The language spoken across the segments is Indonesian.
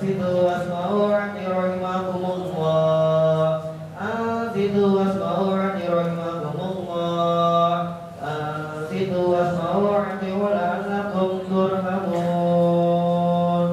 أنصتوا واسمعوا عني رحمكم الله أنصتوا واسمعوا عني رحمكم الله أنصتوا واسمعوا عني ولعلكم ترحمون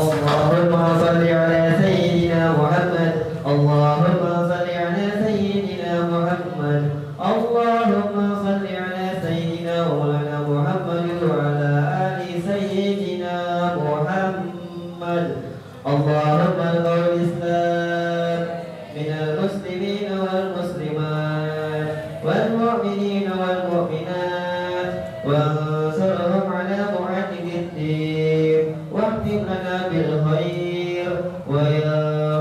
اللهم صل على سيدنا محمد اللهم صل على سيدنا محمد اللهم صل على سيدنا مولانا محمد وعلى آل سيدنا محمد اللهم انصر الإسلام من المسلمين والمسلمات والمؤمنين والمؤمنات وانصرهم على معاند الدين واختم لنا بالخير ويا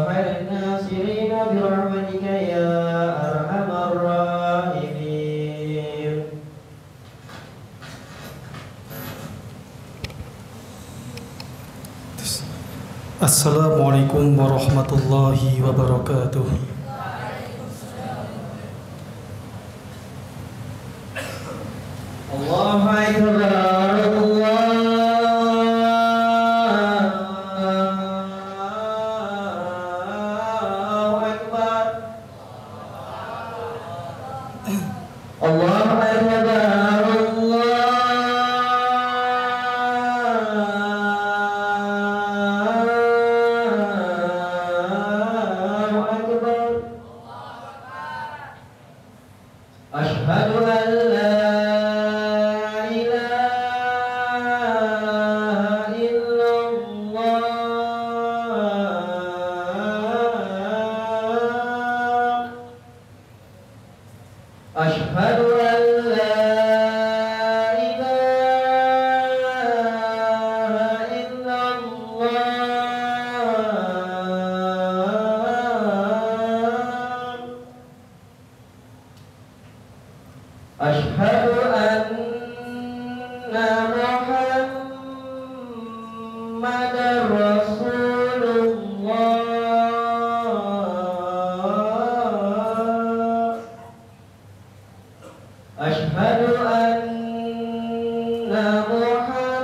خير الناصرين برحمتك يا أرحم الراحمين. Assalamualaikum warahmatullahi wabarakatuh. Allahu Akbar Allahu Akbar Allahu Akbar Allahu Akbar Asyhadu an la ilaha illallah Asyhadu an la ilaha illallah Asyhadu anna Muhammadar Rasulullah Asyhadu anna Muhammadar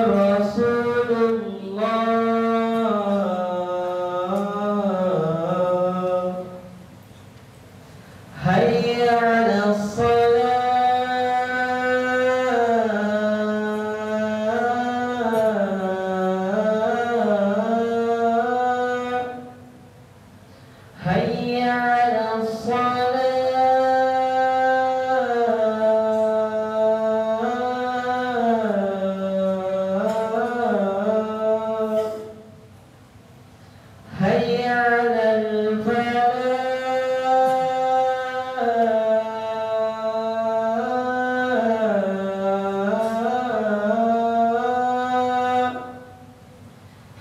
Rasulullah Hayya 'alas salat Hayya 'alas salat Hayya 'alal falah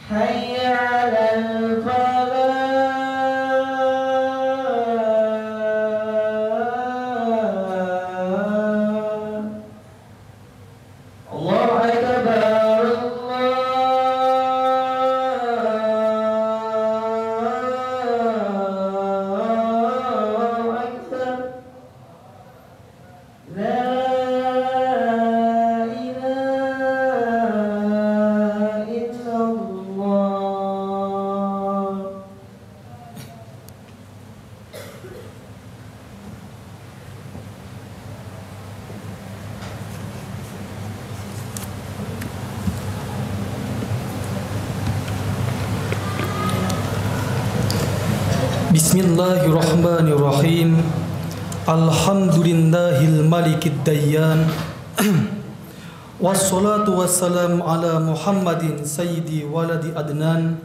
Hayya 'alal falah Allahu Akbar Allahu Akbar La ilaha illallah Bismillahirrahmanirrahim. Alhamdulillahil malikid dayyan. Wassalatu wassalamu ala Muhammadin sayyidi waladi adnan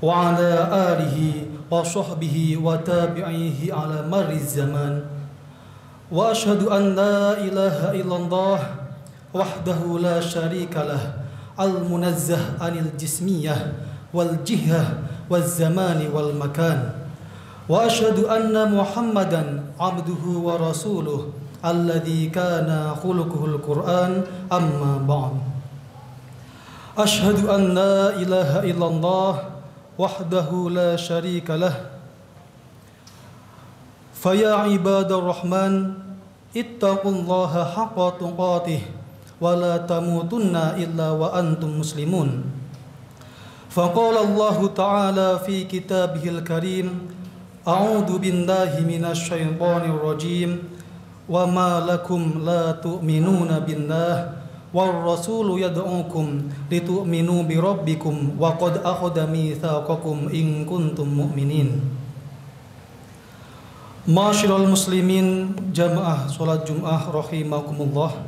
wa ala alihi wa sahbihi wa tabi'ihi ala marri zaman. Wa ashhadu an la ilaha illallah wahdahu la syarika lah al-munazzah anil jismiyah wal jihah wal zamani wal makan. Wa asyhadu anna Muhammadan abduhu wa rasuluh alladzi kana khuluquhul Qur'an amma ba'd. Asyhadu an la ilaha illallah wahdahu la syarika lah. Fa ya ibadar rahman ittaqullaha haqqa tuqatih wa la tamutunna illa wa antum muslimun. Faqala Allah Ta'ala fi kitabihil karim, a'udzu billahi minasy syaithanir rajim, wa ma lakum la tu'minuna billah war rasulu yad'ukum litu'minu bi rabbikum wa qad akhadha mitsaqakum in kuntum mu'minin. Ma'asyiral muslimin, jamaah salat Jumat rahimakumullah.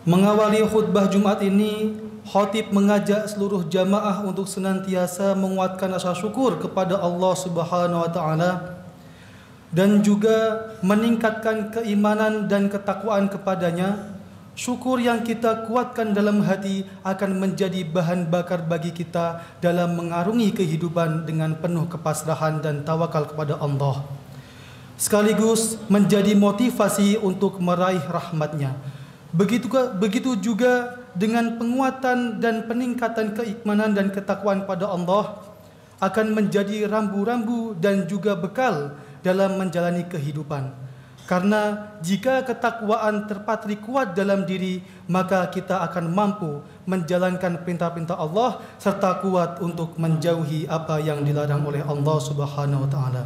Mengawali khutbah Jumat ini, khatib mengajak seluruh jamaah untuk senantiasa menguatkan rasa syukur kepada Allah Subhanahu wa taala dan juga meningkatkan keimanan dan ketakwaan kepadanya. Syukur yang kita kuatkan dalam hati akan menjadi bahan bakar bagi kita dalam mengarungi kehidupan dengan penuh kepasrahan dan tawakal kepada Allah, sekaligus menjadi motivasi untuk meraih rahmat-Nya. Begitu juga dengan penguatan dan peningkatan keimanan dan ketakwaan pada Allah akan menjadi rambu-rambu dan juga bekal dalam menjalani kehidupan. Karena jika ketakwaan terpatri kuat dalam diri, maka kita akan mampu menjalankan perintah-perintah Allah serta kuat untuk menjauhi apa yang dilarang oleh Allah Subhanahu wa taala.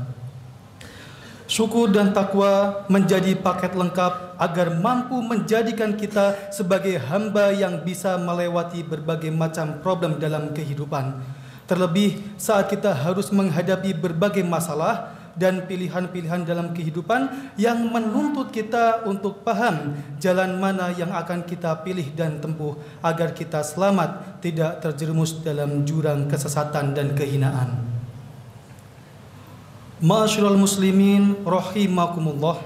Syukur dan takwa menjadi paket lengkap agar mampu menjadikan kita sebagai hamba yang bisa melewati berbagai macam problem dalam kehidupan. Terlebih saat kita harus menghadapi berbagai masalah dan pilihan-pilihan dalam kehidupan yang menuntut kita untuk paham jalan mana yang akan kita pilih dan tempuh agar kita selamat, tidak terjerumus dalam jurang kesesatan dan kehinaan. Ma'asyiral muslimin rahimakumullah.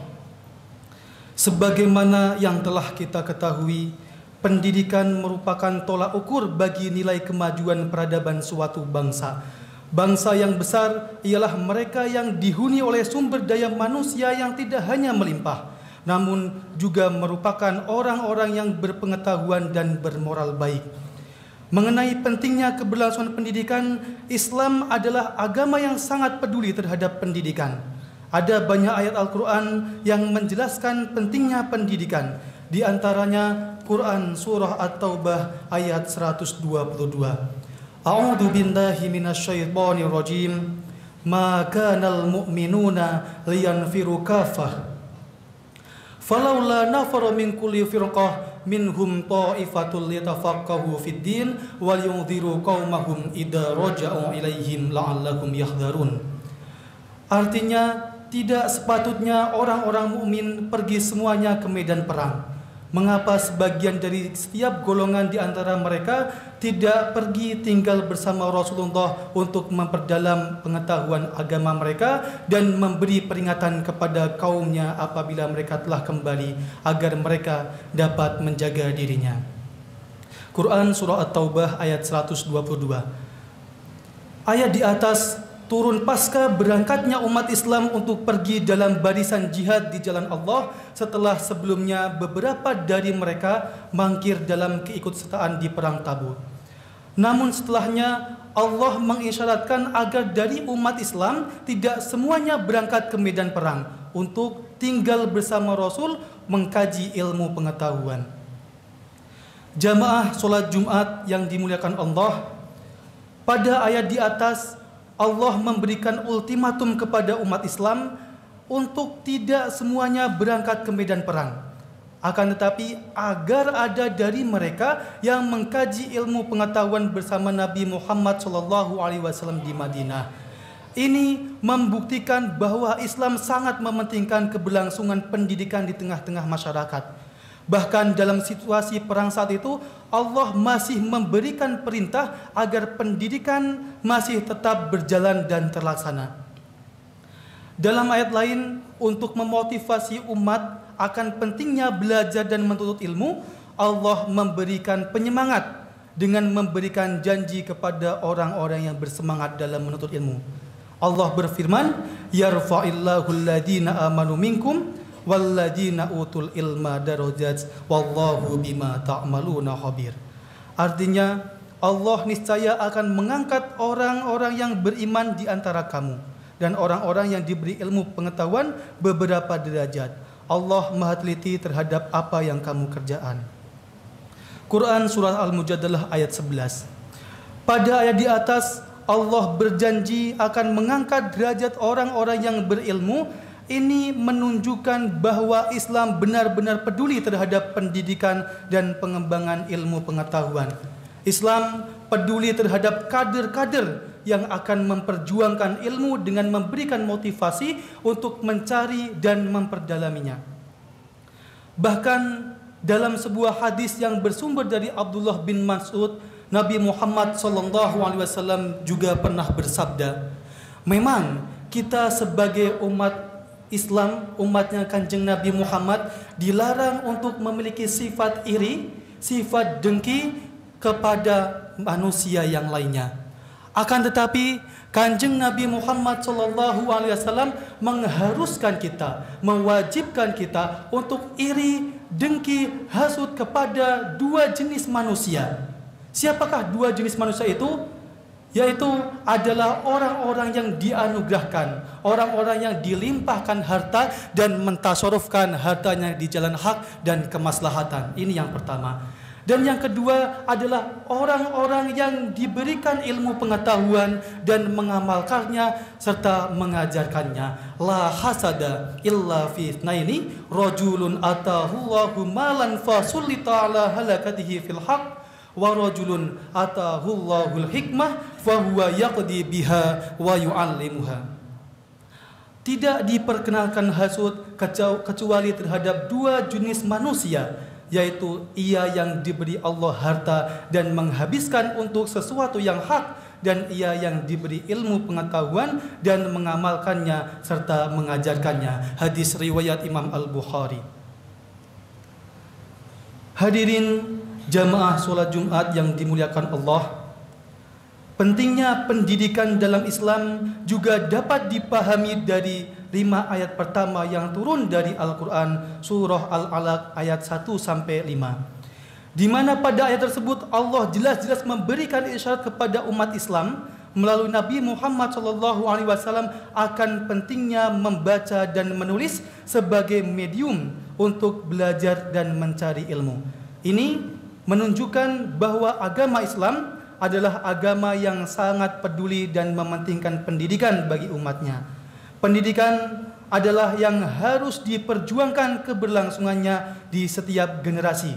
Sebagaimana yang telah kita ketahui, pendidikan merupakan tolak ukur bagi nilai kemajuan peradaban suatu bangsa. Bangsa yang besar ialah mereka yang dihuni oleh sumber daya manusia yang tidak hanya melimpah, namun juga merupakan orang-orang yang berpengetahuan dan bermoral baik. Mengenai pentingnya keberlangsungan pendidikan, Islam adalah agama yang sangat peduli terhadap pendidikan. Ada banyak ayat Al-Quran yang menjelaskan pentingnya pendidikan. Di antaranya Quran Surah At-Taubah ayat 122. A'udzu billahi minasyaitonir rajim. Ma kanal mu'minuna liyanfiru kaffah. Falaula nafara min kulli firqah minhum ta'ifatul yatafaqahu fid din wal yunziru qaumahum idza raja'u ilaihim la'allakum yahdharun. Artinya, tidak sepatutnya orang-orang mukmin pergi semuanya ke medan perang. Mengapa sebagian dari setiap golongan di antara mereka tidak pergi tinggal bersama Rasulullah untuk memperdalam pengetahuan agama mereka dan memberi peringatan kepada kaumnya apabila mereka telah kembali agar mereka dapat menjaga dirinya. Quran Surah At-Taubah ayat 122. Ayat di atas turun pasca berangkatnya umat Islam untuk pergi dalam barisan jihad di jalan Allah setelah sebelumnya beberapa dari mereka mangkir dalam keikutsertaan di perang Tabuk. Namun setelahnya Allah mengisyaratkan agar dari umat Islam tidak semuanya berangkat ke medan perang untuk tinggal bersama Rasul mengkaji ilmu pengetahuan. Jamaah solat Jumat yang dimuliakan Allah, pada ayat di atas Allah memberikan ultimatum kepada umat Islam untuk tidak semuanya berangkat ke medan perang. Akan tetapi agar ada dari mereka yang mengkaji ilmu pengetahuan bersama Nabi Muhammad SAW di Madinah. Ini membuktikan bahwa Islam sangat mementingkan keberlangsungan pendidikan di tengah-tengah masyarakat. Bahkan dalam situasi perang saat itu, Allah masih memberikan perintah agar pendidikan masih tetap berjalan dan terlaksana. Dalam ayat lain, untuk memotivasi umat akan pentingnya belajar dan menuntut ilmu, Allah memberikan penyemangat dengan memberikan janji kepada orang-orang yang bersemangat dalam menuntut ilmu. Allah berfirman, "Yarfa'illahu alladhina amanu minkum walladzina utul ilma darajat wallahu bima ta'maluna khabir." Artinya, Allah niscaya akan mengangkat orang-orang yang beriman di antara kamu dan orang-orang yang diberi ilmu pengetahuan beberapa derajat. Allah Maha teliti terhadap apa yang kamu kerjaan. Quran Surah Al-Mujadalah ayat 11. Pada ayat di atas, Allah berjanji akan mengangkat derajat orang-orang yang berilmu. Ini menunjukkan bahwa Islam benar-benar peduli terhadap pendidikan dan pengembangan ilmu pengetahuan. Islam peduli terhadap kader-kader yang akan memperjuangkan ilmu dengan memberikan motivasi untuk mencari dan memperdalaminya. Bahkan dalam sebuah hadis yang bersumber dari Abdullah bin Mas'ud, Nabi Muhammad SAW juga pernah bersabda, memang kita sebagai umat Islam, umatnya Kanjeng Nabi Muhammad, dilarang untuk memiliki sifat iri, sifat dengki kepada manusia yang lainnya. Akan tetapi Kanjeng Nabi Muhammad SAW mengharuskan kita, mewajibkan kita untuk iri, dengki, hasud kepada dua jenis manusia. Siapakah dua jenis manusia itu? Yaitu adalah orang-orang yang dianugerahkan, orang-orang yang dilimpahkan harta dan mentasarufkan hartanya di jalan hak dan kemaslahatan. Ini yang pertama. Dan yang kedua adalah orang-orang yang diberikan ilmu pengetahuan dan mengamalkannya serta mengajarkannya. La hasada illa fi itsnaini rajulun atahu Allahu malan fasullita ala halakatihi fil haqq wa rajulun atahu Allahul hikmah fa huwa yaqdi biha wa yu'allimuha. Tidak diperkenalkan hasud kecuali terhadap dua jenis manusia, yaitu ia yang diberi Allah harta dan menghabiskan untuk sesuatu yang hak, dan ia yang diberi ilmu pengetahuan dan mengamalkannya serta mengajarkannya. Hadis riwayat Imam Al-Bukhari. Hadirin jamaah sholat Jumat yang dimuliakan Allah, pentingnya pendidikan dalam Islam juga dapat dipahami dari 5 ayat pertama yang turun dari Al-Quran, surah Al-Alaq ayat 1-5, di mana pada ayat tersebut Allah jelas-jelas memberikan isyarat kepada umat Islam melalui Nabi Muhammad SAW akan pentingnya membaca dan menulis sebagai medium untuk belajar dan mencari ilmu. Ini menunjukkan bahwa agama Islam adalah agama yang sangat peduli dan mementingkan pendidikan bagi umatnya. Pendidikan adalah yang harus diperjuangkan keberlangsungannya di setiap generasi.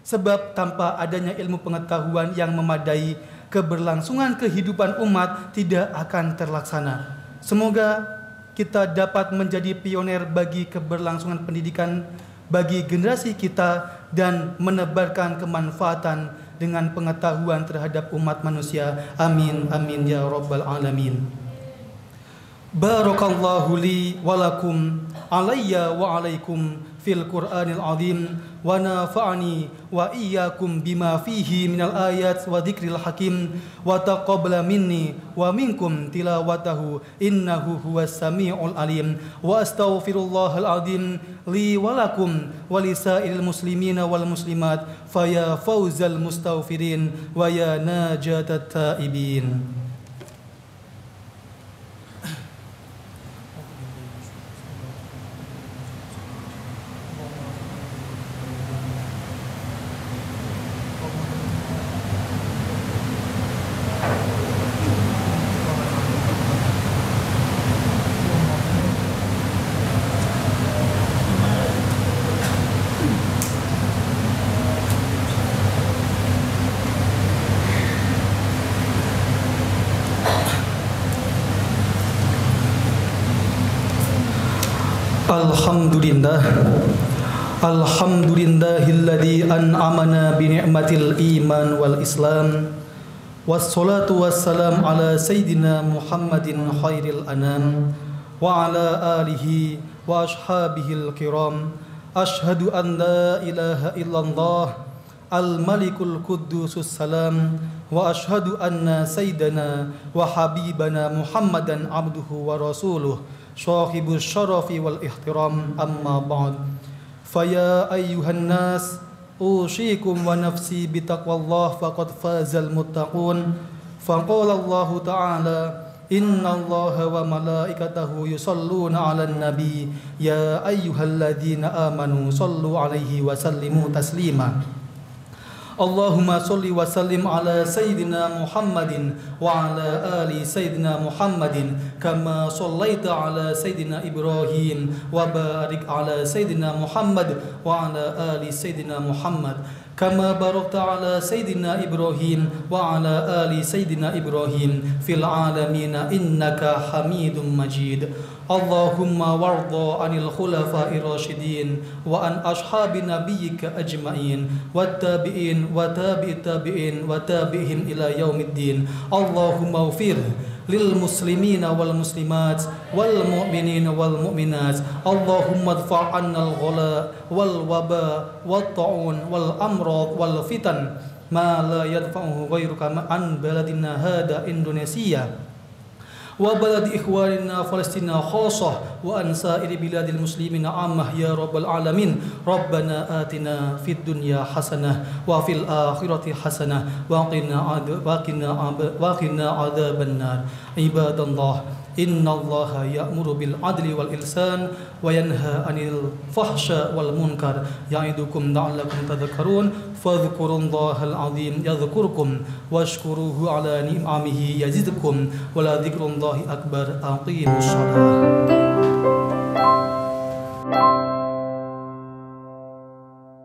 Sebab tanpa adanya ilmu pengetahuan yang memadai, keberlangsungan kehidupan umat tidak akan terlaksana. Semoga kita dapat menjadi pionir bagi keberlangsungan pendidikan bagi generasi kita dan menebarkan kemanfaatan dengan pengetahuan terhadap umat manusia. Amin amin ya rabbal alamin. Barakallahu li wa lakum alayya wa alaikum fil Qur'anil azim wa nafa'ani wa iyyakum bima fihi minal ayat wa dzikril hakim wa taqabbala minni wa minkum tilawatahu innahu huwas samiul alim wa astaghfirullahal azim li wa lakum wa lisairil muslimina wal muslimat faya fauzal mustaghfirin wa ya najatat taibin. Alhamdulillah, alhamdulillahilladzi an'amana bi ni'matil iman wal islam, wassalatu wassalam ala sayyidina Muhammadin khairil anam wa ala alihi wa ashabihil kiram. Ashhadu an la ilaha illallah al-malikul quddusus salam wa ashhadu anna sayyidana wa habibana Muhammadan abduhu wa rasuluh Shahibus syarafi wal ihtiram, amma ba'd. Faya ayyuhan nas usyikum wa nafsi bitaqwallah faqad fazal muttaqun. Faqala Allah ta'ala Innallaha wa malaikatahu yusholluna 'alan nabi ya ayyuhalladzina amanu shollu 'alaihi wa sallimu taslima. Allahumma sholli wa sallim ala sayyidina Muhammadin wa ala ali sayyidina Muhammadin kama shallaita ala sayyidina Ibrahim wa barik ala sayyidina Muhammad wa ala ali sayyidina Muhammad kama barakta ala sayyidina Ibrahim wa ala ali sayyidina Ibrahim fil alamin innaka Hamidum Majid. Allahumma warda anil khulafa'ir rasyidin wa an ashabi nabiyyika ajma'in wat tabi'in wa tabi'it tabi'in wa tabi'ihim ila yaumiddin. Allahumma ighfir lil muslimina wal muslimat wal mu'minina wal mu'minat. Allahumma adfa' 'annal ghala wal waba wat ta'un wal amrad wal fitan ma la yadfa'uhu ghairuka an baladina hada Indonesia wa baladi ikhwanina Palestina khassah wa an sa'iri biladil muslimina ammah ya rabbal alamin. Rabbana atina fid dunya hasanah wa fil akhirati hasanah wa qina adzaban nar. Ibadallah, innallaha ya'muru bil adli wal ihsan wa yanha 'anil fahsya wal munkar ya'idukum la'allakum tadhakkarun. Fadhkurullahal 'azim yadhkurkum washkuruhu 'ala ni'amihi yazidkum wa la dzikrullahi akbar. Aqimus shalah.